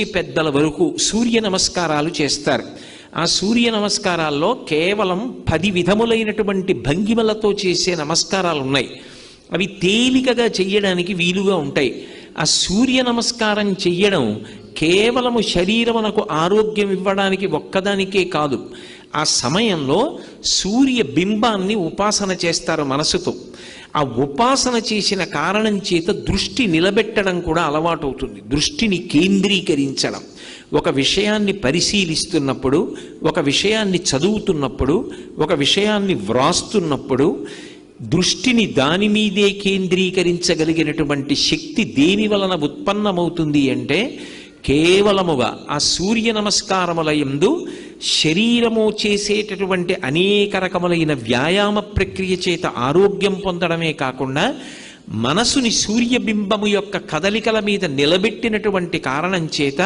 పెద్దల వరకు సూర్య నమస్కారాలు చేస్తారు. ఆ సూర్య నమస్కారాల్లో కేవలం 10 విధములైనటువంటి భంగిమలతో చేసే నమస్కారాలు ఉన్నాయి. అవి తేలికగా చెయ్యడానికి వీలుగా ఉంటాయి. ఆ సూర్య నమస్కారం చెయ్యడం కేవలము శరీరమునకు ఆరోగ్యం ఇవ్వడానికి ఒక్కదానికే కాదు, ఆ సమయంలో సూర్య బింబాన్ని ఉపాసన చేస్తారు మనసుతో. ఆ ఉపాసన చేసిన కారణం చేత దృష్టి నిలబెట్టడం కూడా అలవాటు అవుతుంది. దృష్టిని కేంద్రీకరించడం, ఒక విషయాన్ని పరిశీలిస్తున్నప్పుడు, ఒక విషయాన్ని చదువుతున్నప్పుడు, ఒక విషయాన్ని వ్రాస్తున్నప్పుడు దృష్టిని దాని మీదే కేంద్రీకరించగలిగినటువంటి శక్తి దేని వలన ఉత్పన్నమవుతుంది అంటే కేవలముగా ఆ సూర్య నమస్కారముల యందు శరీరము చేసేటటువంటి అనేక రకములైన వ్యాయామ ప్రక్రియ చేత ఆరోగ్యం పొందడమే కాకుండా మనసుని సూర్యబింబము యొక్క కదలికల మీద నిలబెట్టినటువంటి కారణం చేత